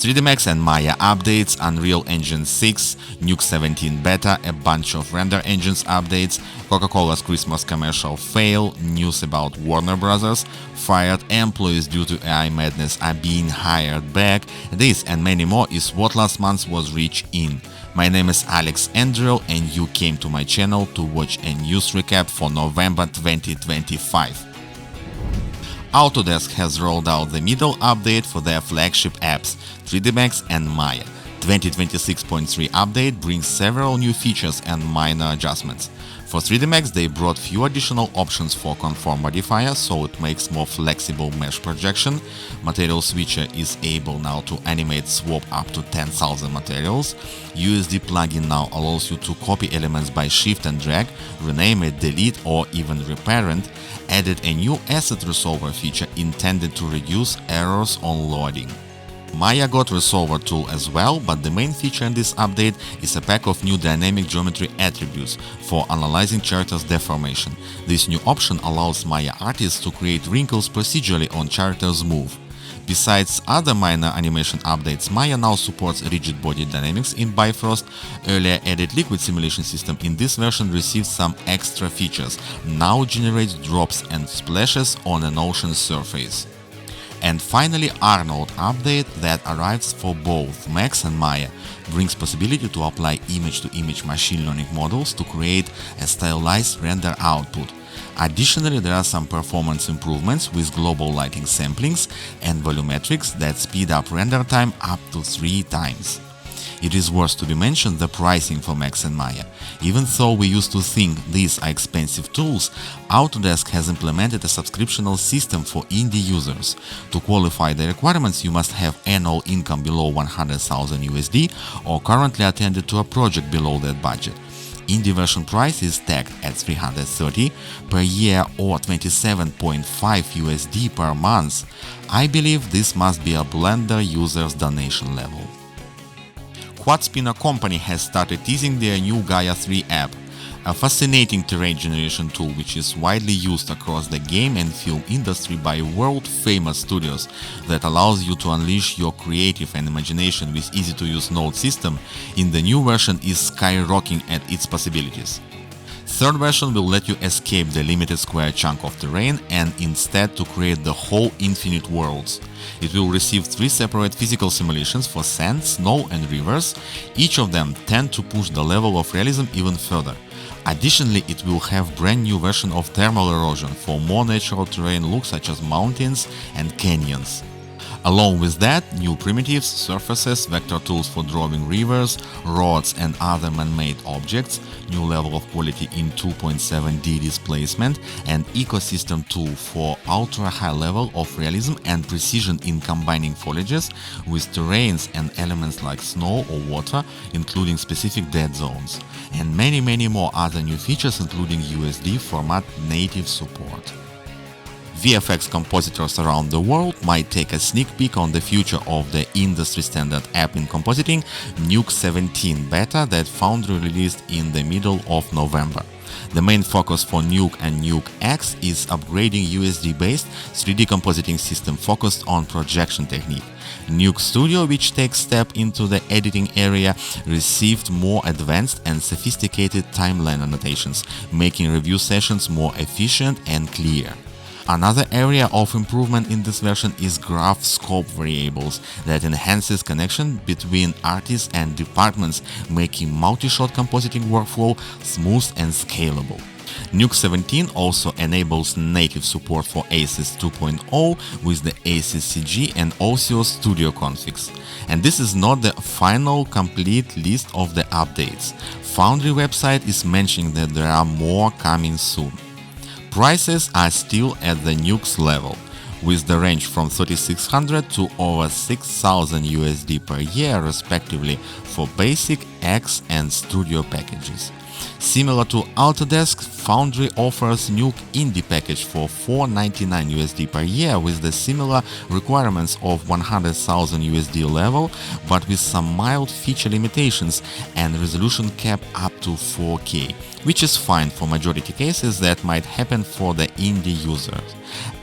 3D Max and Maya updates, Unreal Engine 6, Nuke 17 beta, a bunch of render engines updates, Coca-Cola's Christmas commercial fail, news about WarnerBros, fired employees due to AI madness are being hired back. This and many more is what last month was rich in. My name is Alex Andrew and you came to my channel to watch a news recap for November 2025. Autodesk has rolled out the middle update for their flagship apps, 3D Max and Maya. 2026.3 update brings several new features and minor adjustments. For 3D Max, they brought few additional options for conform modifier, so it makes more flexible mesh projection. Material switcher is able now to animate swap up to 10,000 materials. USD plugin now allows you to copy elements by shift and drag, rename it, delete or even reparent. Added a new asset resolver feature intended to reduce errors on loading. Maya got resolver tool as well, but the main feature in this update is a pack of new dynamic geometry attributes for analyzing characters' deformation. This new option allows Maya artists to create wrinkles procedurally on characters' move. Besides other minor animation updates, Maya now supports rigid body dynamics in Bifrost. Earlier added liquid simulation system in this version received some extra features, now generates drops and splashes on an ocean surface. And finally, Arnold update that arrives for both Max and Maya brings possibility to apply image-to-image machine learning models to create a stylized render output. Additionally, there are some performance improvements with global lighting samplings and volumetrics that speed up render time up to 3 times. It is worth to be mentioned the pricing for Max and Maya. Even though we used to think these are expensive tools, Autodesk has implemented a subscriptional system for indie users. To qualify the requirements, you must have annual income below 100,000 USD or currently attended to a project below that budget. Indie version price is tagged at 330 per year or 27.5 USD per month. I believe this must be a Blender user's donation level. Quad Spinner Company has started teasing their new Gaea 3 app, a fascinating terrain generation tool which is widely used across the game and film industry by world-famous studios that allows you to unleash your creative and imagination with easy-to-use node system. In the new version is skyrocketing at its possibilities. Third version will let you escape the limited square chunk of terrain and instead to create the whole infinite worlds. It will receive 3 separate physical simulations for sand, snow and rivers. Each of them tend to push the level of realism even further. Additionally, it will have brand new version of thermal erosion for more natural terrain looks such as mountains and canyons. Along with that, new primitives, surfaces, vector tools for drawing rivers, roads and other man-made objects, new level of quality in 2.7D displacement, and ecosystem tool for ultra-high level of realism and precision in combining foliages with terrains and elements like snow or water, including specific dead zones, and many more other new features including USD format native support. VFX compositors around the world might take a sneak peek on the future of the industry standard app in compositing, Nuke 17 beta that Foundry released in the middle of November. The main focus for Nuke and Nuke X is upgrading USD-based 3D compositing system focused on projection technique. Nuke Studio, which takes step into the editing area, received more advanced and sophisticated timeline annotations, making review sessions more efficient and clear. Another area of improvement in this version is graph scope variables that enhances connection between artists and departments, making multi-shot compositing workflow smooth and scalable. Nuke 17 also enables native support for ACES 2.0 with the ACES CG and OCO Studio configs. And this is not the final complete list of the updates. Foundry website is mentioning that there are more coming soon. Prices are still at the Nuke's level, with the range from 3,600 to over 6,000 USD per year respectively for basic, X and Studio packages. Similar to Autodesk, Foundry offers Nuke Indie package for $4.99 per year with the similar requirements of 100,000 USD level, but with some mild feature limitations and resolution cap up to 4K, which is fine for majority cases that might happen for the indie users.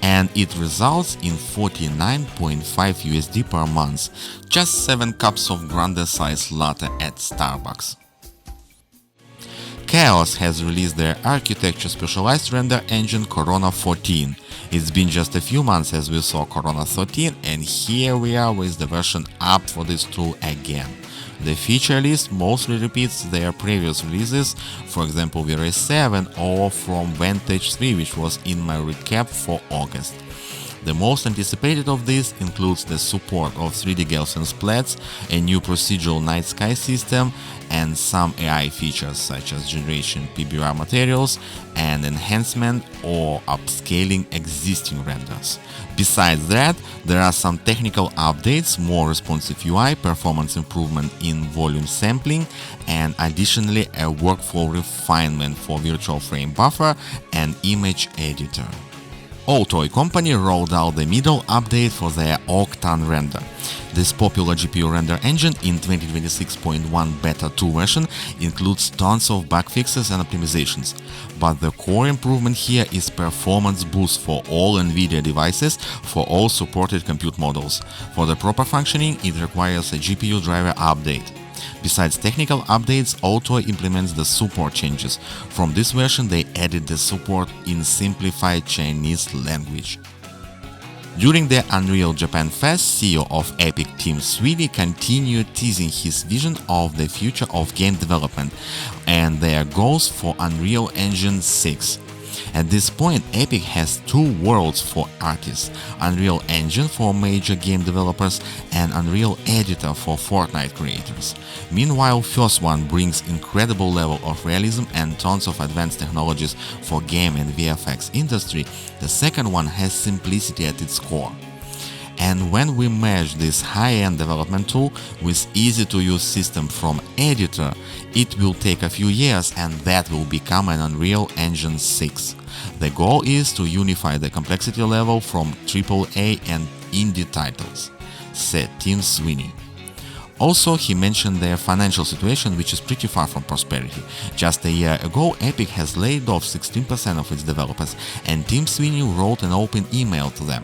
And it results in 49.5 USD per month, just 7 cups of grande size latte at Starbucks. Chaos has released their architecture specialized render engine Corona 14. It's been just a few months as we saw Corona 13, and here we are with the version up for this tool again. The feature list mostly repeats their previous releases, for example VRay 7 or from Vantage 3, which was in my recap for August. The most anticipated of these includes the support of 3D Gaussian splats, a new procedural night sky system, and some AI features such as generation PBR materials and enhancement or upscaling existing renders. Besides that, there are some technical updates, more responsive UI, performance improvement in volume sampling, and additionally a workflow refinement for virtual frame buffer and image editor. All toy company rolled out the middle update for their Octane Render. This popular GPU render engine in 2026.1 Beta 2 version includes tons of bug fixes and optimizations, but the core improvement here is performance boost for all NVIDIA devices for all supported compute models. For the proper functioning, it requires a GPU driver update. Besides technical updates, Autoy implements the support changes. From this version they added the support in simplified Chinese language. During the Unreal Japan Fest, CEO of Epic Tim Sweeney continued teasing his vision of the future of game development and their goals for Unreal Engine 6. At this point, Epic has two worlds for artists, Unreal Engine for major game developers and Unreal Editor for Fortnite creators. Meanwhile, first one brings incredible level of realism and tons of advanced technologies for game and VFX industry, the second one has simplicity at its core. And when we merge this high-end development tool with easy-to-use system from Editor, it will take a few years and that will become an Unreal Engine 6. The goal is to unify the complexity level from AAA and indie titles, said Tim Sweeney. Also, he mentioned their financial situation, which is pretty far from prosperity. Just a year ago, Epic has laid off 16% of its developers, and Tim Sweeney wrote an open email to them.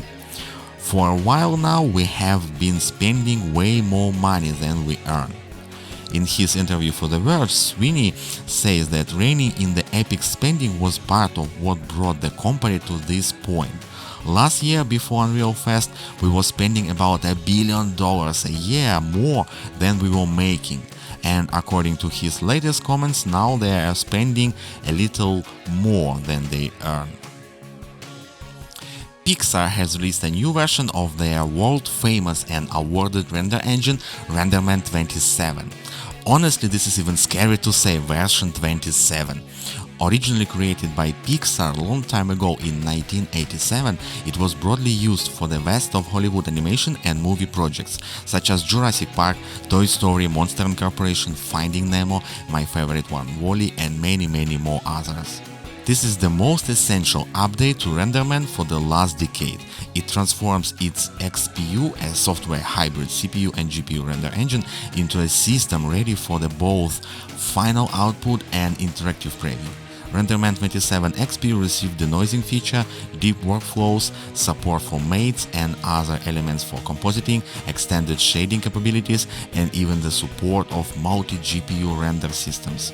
For a while now, we have been spending way more money than we earn. In his interview for The Verge, Sweeney says that reining in the Epic spending was part of what brought the company to this point. Last year, before Unreal Fest, we were spending about $1 billion a year more than we were making. And according to his latest comments, now they are spending a little more than they earn. Pixar has released a new version of their world-famous and awarded render engine, RenderMan 27. Honestly, this is even scary to say, version 27. Originally created by Pixar a long time ago in 1987, it was broadly used for the rest of Hollywood animation and movie projects, such as Jurassic Park, Toy Story, Monster Incorporation, Finding Nemo, my favorite one, WALL-E, and many more others. This is the most essential update to RenderMan for the last decade. It transforms its XPU, a software hybrid CPU and GPU render engine, into a system ready for the both final output and interactive preview. RenderMan 27 XPU received denoising feature, deep workflows, support for mates and other elements for compositing, extended shading capabilities, and even the support of multi-GPU render systems.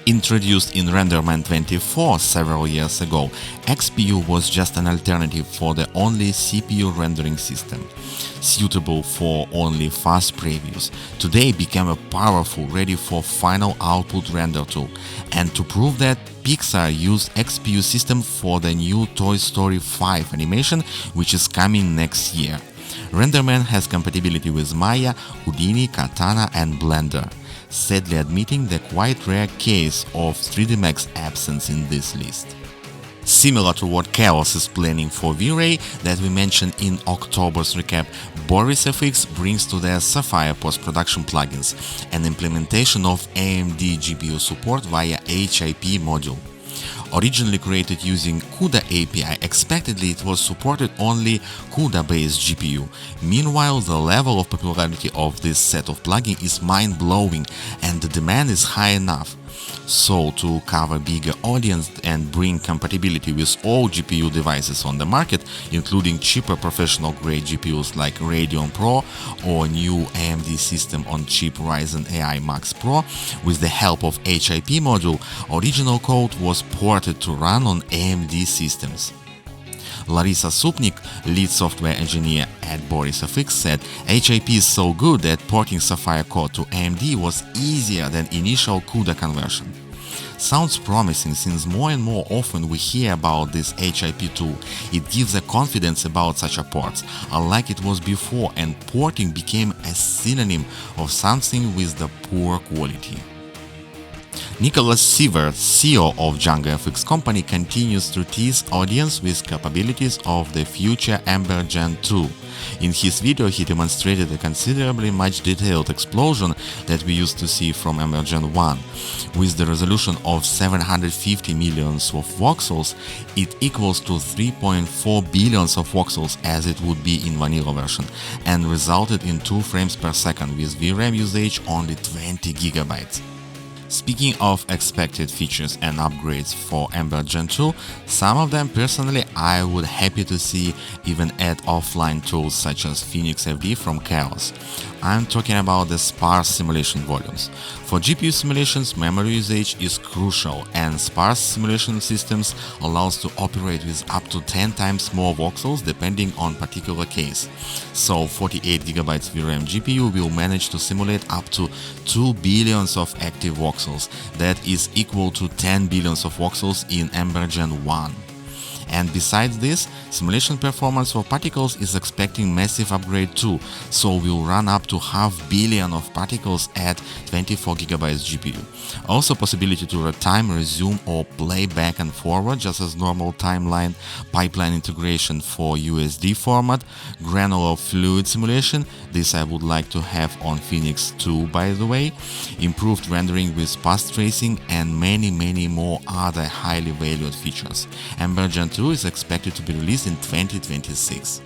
Introduced in RenderMan 24 several years ago, XPU was just an alternative for the only CPU rendering system, suitable for only fast previews. Today became a powerful, ready for final output render tool, and to prove that, Pixar used XPU system for the new Toy Story 5 animation, which is coming next year. RenderMan has compatibility with Maya, Houdini, Katana and Blender, sadly admitting the quite rare case of 3D Max absence in this list. Similar to what Chaos is planning for V-Ray that we mentioned in October's recap, BorisFX brings to their Sapphire post-production plugins an implementation of AMD GPU support via HIP module. Originally created using CUDA API, expectedly it was supported only CUDA-based GPU. Meanwhile, the level of popularity of this set of plugins is mind-blowing and the demand is high enough. So, to cover bigger audience and bring compatibility with all GPU devices on the market, including cheaper professional-grade GPUs like Radeon Pro or new AMD system-on-chip Ryzen AI Max Pro, with the help of HIP module, original code was ported to run on AMD systems. Larisa Supnik, lead software engineer at BorisFX, said HIP is so good that porting Sapphire code to AMD was easier than initial CUDA conversion. Sounds promising since more and more often we hear about this HIP tool. It gives a confidence about such a ports, unlike it was before, and porting became a synonym of something with the poor quality. Nicholas Siever, CEO of DjangoFX company, continues to tease audience with capabilities of the future EmberGen 2. In his video, he demonstrated a considerably much detailed explosion that we used to see from EmberGen 1. With the resolution of 750 millions of voxels, it equals to 3.4 billions of voxels as it would be in vanilla version, and resulted in 2 frames per second with VRAM usage only 20 GB. Speaking of expected features and upgrades for EmberGen 2, some of them personally I would happy to see even add offline tools such as Phoenix FD from Chaos. I'm talking about the sparse simulation volumes. For GPU simulations, memory usage is crucial, and sparse simulation systems allows to operate with up to 10 times more voxels depending on particular case. So 48 GB VRAM GPU will manage to simulate up to 2 billions of active voxels. That is equal to 10 billions of voxels in EmberGen 1. And besides this, simulation performance for particles is expecting massive upgrade too, so we'll run up to 500 million of particles at 24 GB GPU. Also possibility to retime, resume or play back and forward just as normal timeline, pipeline integration for USD format, granular fluid simulation, this I would like to have on Phoenix 2 by the way, improved rendering with path tracing and many more other highly valued features. EmberGen 2 is expected to be released in 2026.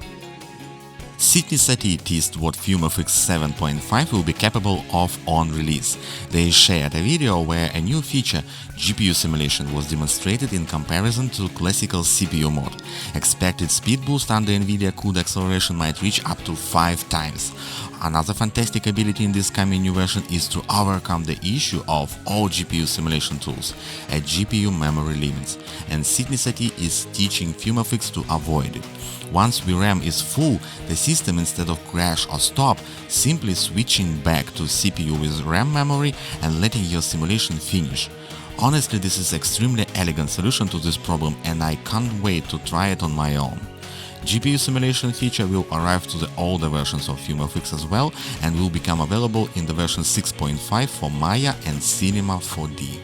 Sydney Satie teased what FumeFX 7.5 will be capable of on release. They shared a video where a new feature, GPU simulation, was demonstrated in comparison to classical CPU mode. Expected speed boost under NVIDIA CUDA acceleration might reach up to 5 times. Another fantastic ability in this coming new version is to overcome the issue of all GPU simulation tools at GPU memory limits, and Sydney Satie is teaching FumeFX to avoid it. Once VRAM is full, the system, instead of crash or stop, simply switching back to CPU with RAM memory and letting your simulation finish. Honestly, this is extremely elegant solution to this problem and I can't wait to try it on my own. GPU simulation feature will arrive to the older versions of FumeFX as well and will become available in the version 6.5 for Maya and Cinema 4D.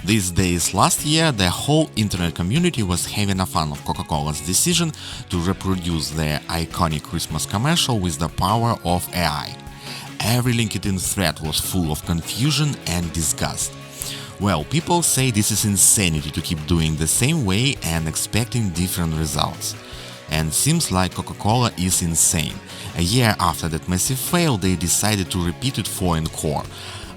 These days last year, the whole internet community was having a fun of CocaCola's decision to reproduce their iconic Christmas commercial with the power of AI. Every LinkedIn thread was full of confusion and disgust. Well, people say this is insanity to keep doing the same way and expecting different results. And seems like Coca-Cola is insane. A year after that massive fail, they decided to repeat it for encore.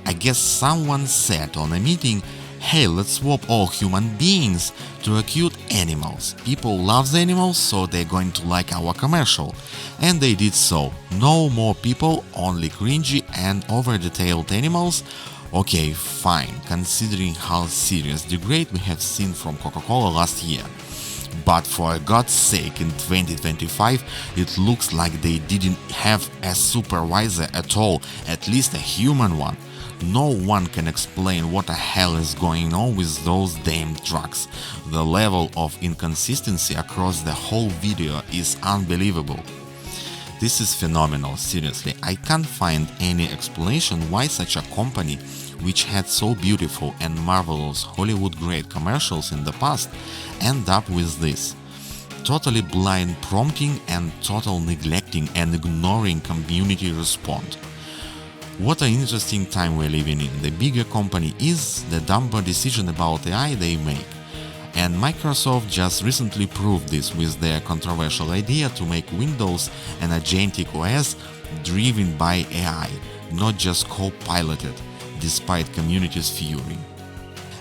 I guess someone said on a meeting, hey, let's swap all human beings to a cute animals. People love the animals, so they're going to like our commercial. And they did so. No more people, only cringy and over-detailed animals. Okay, fine, considering how serious degrade we have seen from Coca-Cola last year. But for God's sake, in 2025, it looks like they didn't have a supervisor at all, at least a human one. No one can explain what the hell is going on with those damn trucks. The level of inconsistency across the whole video is unbelievable. This is phenomenal, seriously. I can't find any explanation why such a company which had so beautiful and marvelous Hollywood-grade commercials in the past, end up with this. Totally blind prompting and total neglecting and ignoring community response. What an interesting time we're living in. The bigger company is, the dumber decision about AI they make. And Microsoft just recently proved this with their controversial idea to make Windows an agentic OS driven by AI, not just co-piloted, despite community's fury.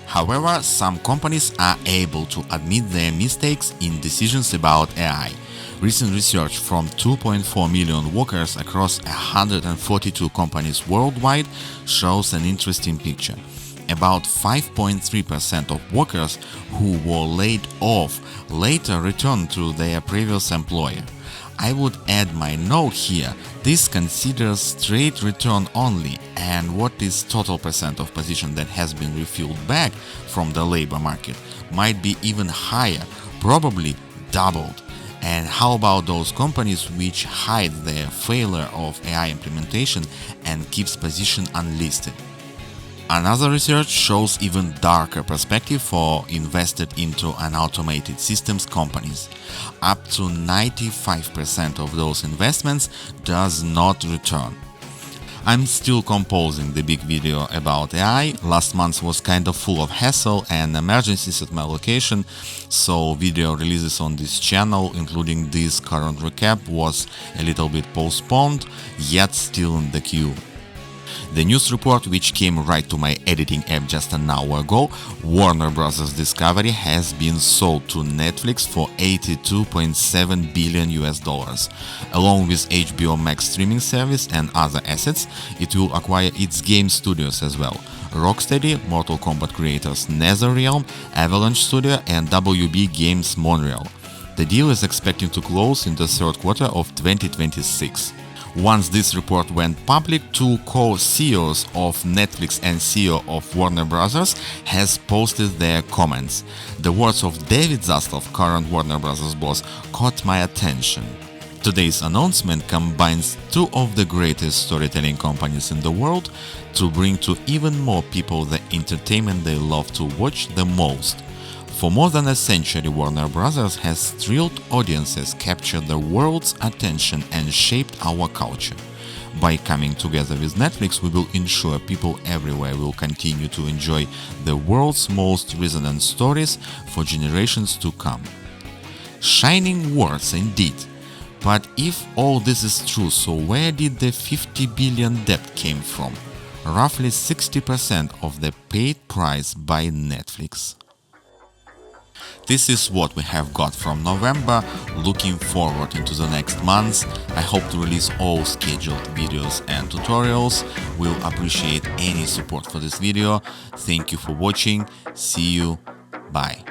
However, some companies are able to admit their mistakes in decisions about AI. Recent research from 2.4 million workers across 142 companies worldwide shows an interesting picture. About 5.3% of workers who were laid off later returned to their previous employer. I would add my note here, this considers straight return only, and what is total percent of position that has been refilled back from the labor market might be even higher, probably doubled. And how about those companies which hide their failure of AI implementation and keeps position unlisted? Another research shows even darker perspective for invested into unautomated systems companies. Up to 95% of those investments does not return. I'm still composing the big video about AI. Last month was kind of full of hassle and emergencies at my location, so video releases on this channel, including this current recap, was a little bit postponed, yet still in the queue. The news report, which came right to my editing app just an hour ago, WarnerBros. Discovery has been sold to Netflix for $82.7 billion. Along with HBO Max streaming service and other assets, it will acquire its game studios as well. Rocksteady, Mortal Kombat creators NetherRealm, Avalanche Studio and WB Games Montreal. The deal is expected to close in the third quarter of 2026. Once this report went public, two co-CEOs of Netflix and CEO of Warner Bros. Has posted their comments. The words of David Zaslav, current Warner Bros. Boss, caught my attention. Today's announcement combines two of the greatest storytelling companies in the world to bring to even more people the entertainment they love to watch the most. For more than a century, Warner Bros. Has thrilled audiences, captured the world's attention and shaped our culture. By coming together with Netflix, we will ensure people everywhere will continue to enjoy the world's most resonant stories for generations to come. Shining words indeed. But if all this is true, so where did the 50 billion debt came from? Roughly 60% of the paid price by Netflix. This is what we have got from November. Looking forward into the next months. I hope to release all scheduled videos and tutorials. We'll appreciate any support for this video. Thank you for watching. See you. Bye.